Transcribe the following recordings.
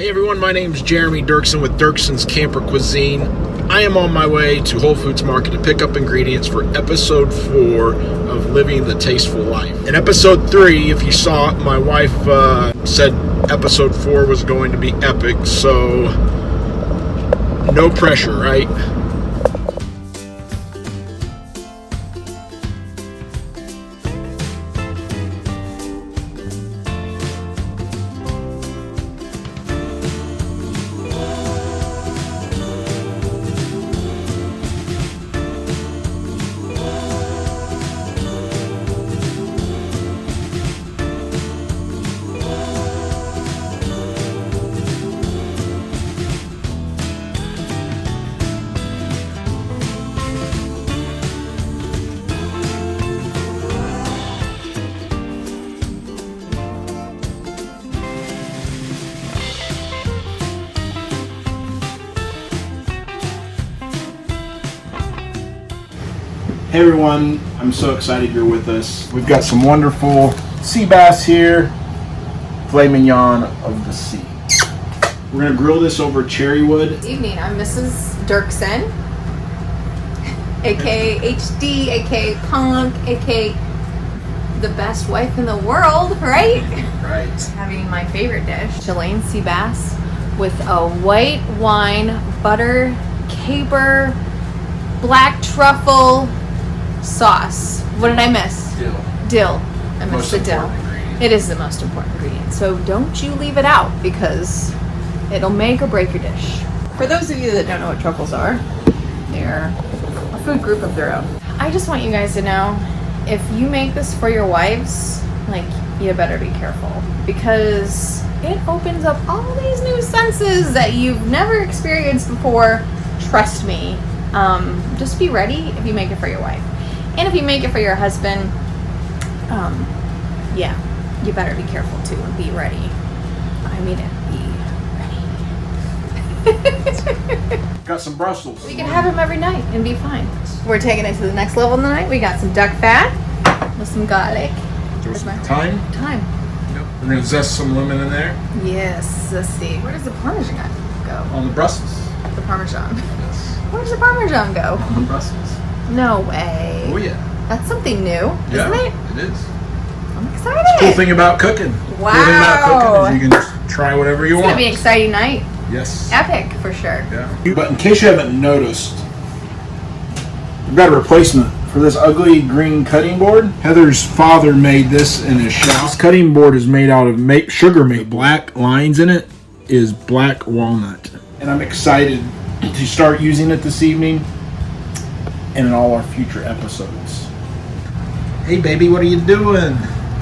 Hey everyone, my name's Jeremy Dirksen with Dirksen'S Camper Cuisine. I am on my way to Whole Foods Market to pick up ingredients for episode 4 of Living the Tasteful Life. In episode 3, if you saw it, my wife said episode 4 was going to be epic, so no pressure, right? Hey everyone, I'm so excited you're with us. We've got some wonderful sea bass here, filet mignon of the sea. We're gonna grill this over cherry wood. Good evening, I'm Mrs. Dirksen, aka HD, aka Punk, aka the best wife in the world, right? Right. Having my favorite dish, Chilean Sea Bass with a white wine, butter, caper, black truffle sauce. What did I miss? Dill. I missed the dill. It is the most important ingredient. So don't you leave it out because it'll make or break your dish. For those of you that don't know what truffles are, they're a food group of their own. I just want you guys to know, if you make this for your wives, like, you better be careful because it opens up all these new senses that you've never experienced before. Trust me. Just be ready if you make it for your wife. And if you make it for your husband, yeah, you better be careful too and be ready. I mean it, be ready. Got some Brussels. We can have him every night and be fine. We're taking it to the next level tonight. We got some duck fat with some garlic. Throw some thyme. Thyme. Yep. We're gonna zest some lemon in there. Yes, let's see. Where does the Parmesan go? On the Brussels. The Parmesan. Yes. Where does the Parmesan go? On the Brussels. No way. Oh yeah. That's something new, isn't it? It is. I'm excited. Cool thing about cooking. Wow. Cool thing about cooking is you can just try whatever you It's want. gonna be an exciting night. Yes. Epic for sure. Yeah. But in case you haven't noticed, we've got a replacement for this ugly green cutting board. Heather's father made this in his shop. This cutting board is made out of sugar maple. The black lines in it is black walnut. And I'm excited to start using it this evening and in all our future episodes. Hey baby, what are you doing?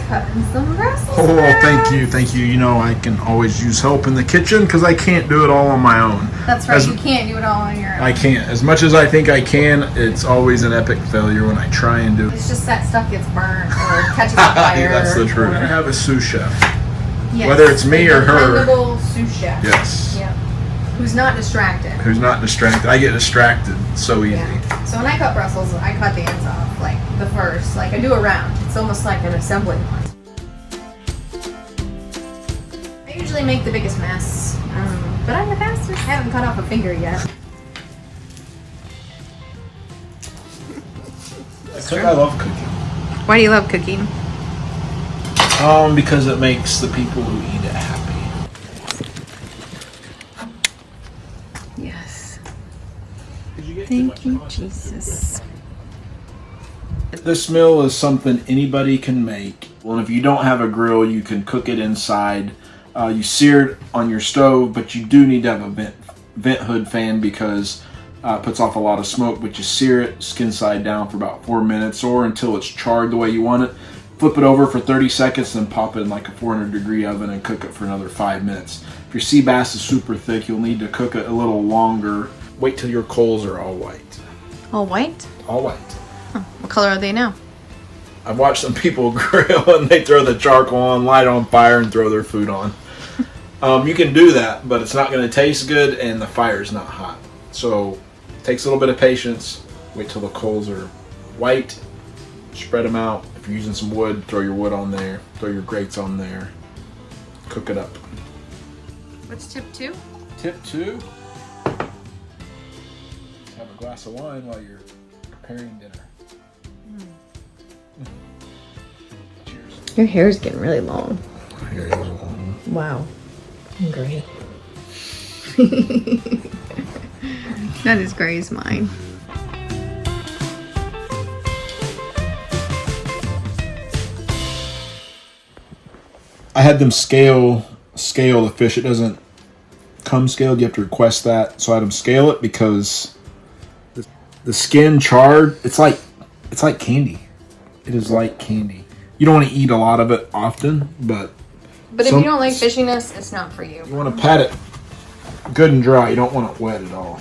Cutting some Brussels Oh, sprouts. thank you. You know I can always use help in the kitchen because I can't do it all on my own. That's right, you can't do it all on your own. I can't. As much as I think I can, it's always an epic failure when I try and do it. It's just that stuff gets burnt or catches on fire. That's the truth. or- I have a sous chef. Yes, Whether it's me or her. dependable sous chef. Yes. Yep. Who's not distracted. Who's not distracted. I get distracted so easy. Yeah. So when I cut Brussels, I cut the ends off, like the first. Like I do a round. It's almost like an assembly line. I usually make the biggest mess, but I'm the fastest. I haven't cut off a finger yet. I love cooking. Why do you love cooking? Because it makes the people who eat it happy. Yes. Thank you, Jesus. This meal is something anybody can make. Well, if you don't have a grill, you can cook it inside. You sear it on your stove, but you do need to have a vent hood fan because it puts off a lot of smoke. But you sear it skin side down for about 4 minutes or until it's charred the way you want it. Flip it over for 30 seconds, then pop it in like a 400-degree oven and cook it for another 5 minutes. If your sea bass is super thick, you'll need to cook it a little longer. Wait till your coals are all white. All white? All white. Huh. What color are they now? I've watched some people grill and they throw the charcoal on, light on fire, and throw their food on. You can do that, but it's not going to taste good and the fire's not hot. So it takes a little bit of patience. Wait till the coals are white. Spread them out. If you're using some wood, throw your wood on there. Throw your grates on there. Cook it up. What's tip 2? Tip 2. Have a glass of wine while you're preparing dinner. Your hair's getting really long. Here it is. Wow. I'm gray. Not as gray as mine. I had them scale the fish. It doesn't come scaled. You have to request that. So I had them scale it because the skin charred. It's like candy. It is like candy. You don't want to eat a lot of it often, but if you don't like fishiness, it's not for you. You want to pat it good and dry. You don't want it wet at all.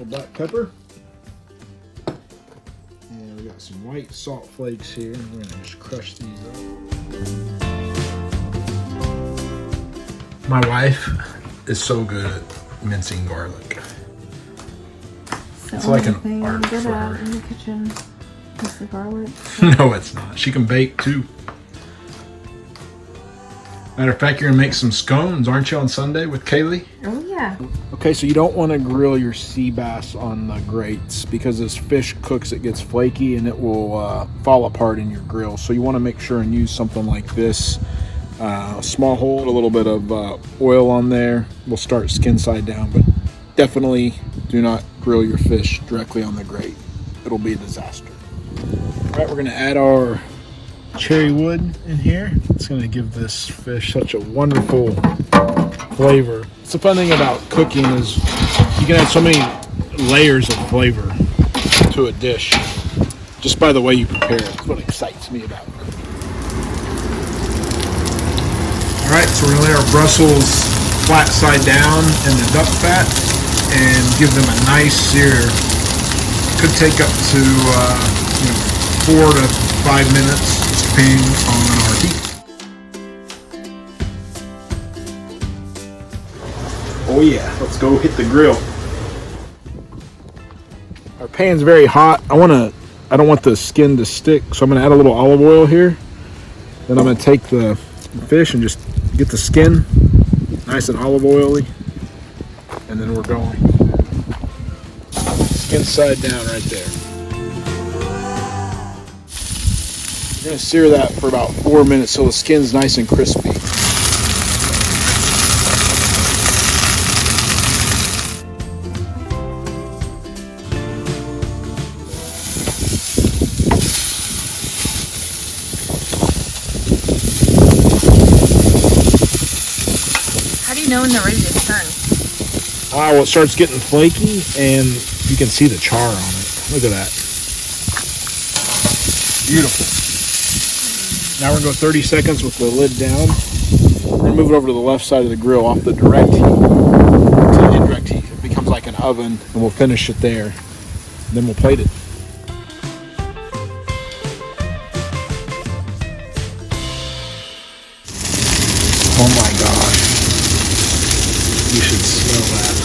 Black pepper, and we got some white salt flakes here, and we're gonna just crush these up. My wife is so good at mincing garlic. It's like an art for her. In the kitchen is the garlic. No, it's not. She can bake too. Matter of fact, you're gonna make some scones, aren't you, on Sunday with Kaylee? Oh yeah. Okay, so you don't want to grill your sea bass on the grates because as fish cooks, it gets flaky and it will fall apart in your grill. So you want to make sure and use something like this. Small hole, a little bit of oil on there. We'll start skin side down, but definitely do not grill your fish directly on the grate. It'll be a disaster. All right, we're gonna add our cherry wood in here. It's going to give this fish such a wonderful flavor. It's the fun thing about cooking is you can add so many layers of flavor to a dish just by the way you prepare it. It's what excites me about it. All right, so we're going to lay our Brussels flat side down in the duck fat and give them a nice sear. Could take up to 4 to 5 minutes. Depending on our heat. Oh yeah, let's go hit the grill. Our pan's very hot. I don't want the skin to stick, so I'm gonna add a little olive oil here. Then I'm gonna take the fish and just get the skin nice and olive oily, and then we're going. Skin side down right there. We're going to sear that for about 4 minutes so the skin's nice and crispy. How do you know when they're ready to turn? Well, it starts getting flaky and you can see the char on it. Look at that. Beautiful. Now we're going to go 30 seconds with the lid down. We're going to move it over to the left side of the grill off the direct heat to the indirect heat. It becomes like an oven, and we'll finish it there. Then we'll plate it. Oh my gosh. You should smell that.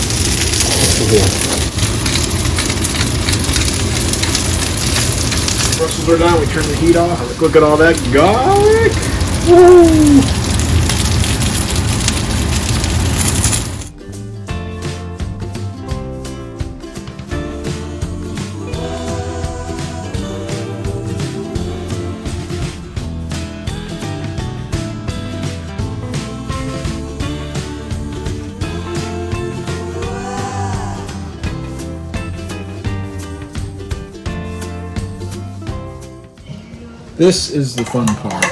Oh. Brussels are done. We turn the heat off. Look at all that garlic. Woo! This is the fun part.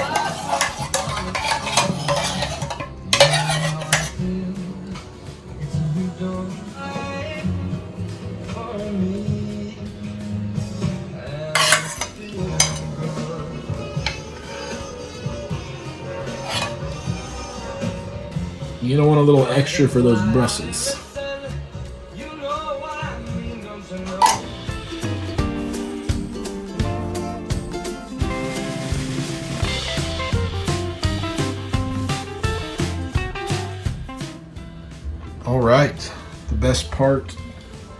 You don't want a little extra for those Brussels. All right, the best part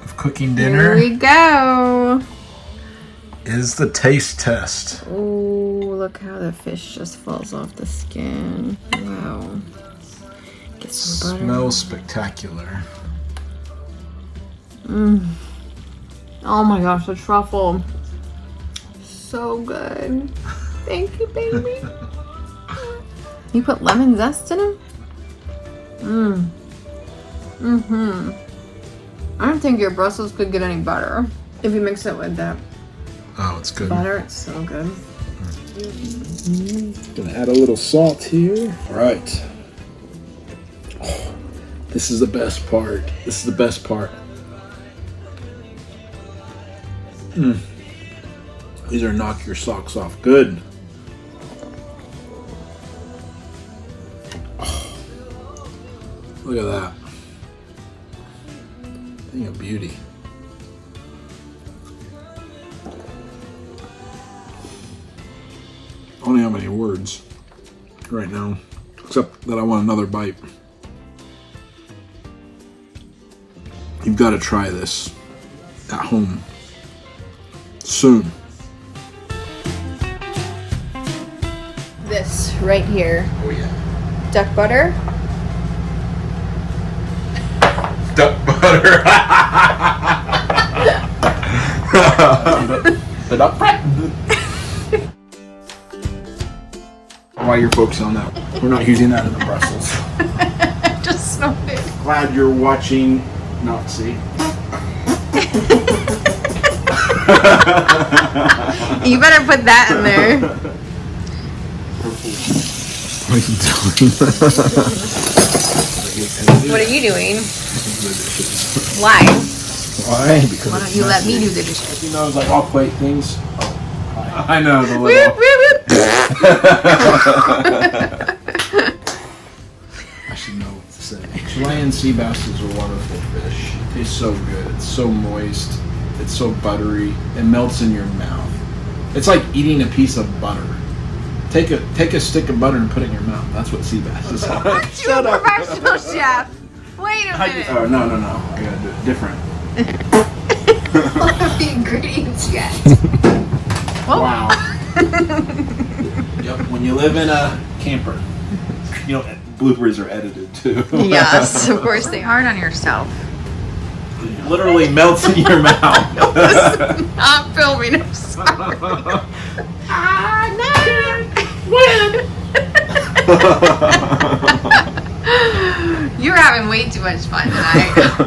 of cooking dinner. Here we go. Is the taste test. Oh, look how the fish just falls off the skin. Wow. Get some butter. Smells spectacular. Oh my gosh, the truffle. So good. Thank you, baby. You put lemon zest in them? I don't think your Brussels could get any better if you mix it with that Oh, it's good. butter. It's so good. Gonna add a little salt here. All right. Oh, this is the best part. This is the best part. These are knock your socks off good. Oh, look at that. Thing of beauty. I don't have any words right now, except that I want another bite. You've got to try this at home soon. This right here. Oh yeah. Duck butter. Duck butter. The duck fat. While you're focusing on that, we're not using that in the Brussels. Just smelled it. Glad you're watching. Not see. You better put that in there. What are you doing? Why? Why? Because Why don't you let me do the dishes? You know, it's like all plate things. Oh, I know the Whoop, little. whoop, whoop. I should know what to say. Chilean sea bass is a wonderful fish. It tastes so good. It's so moist. It's so buttery. It melts in your mouth. It's like eating a piece of butter. Take a stick of butter and put it in your mouth. That's what sea bass is like. Aren't you a professional chef? Wait a minute. Oh no. I gotta do it different. What are the ingredients yet? Wow. Yep. When you live in a camper, you know bloopers are edited too. Yes, of course they are. Hard on yourself. It literally melts in your mouth. Not filming. I'm sorry. No. When? You're having way too much fun tonight.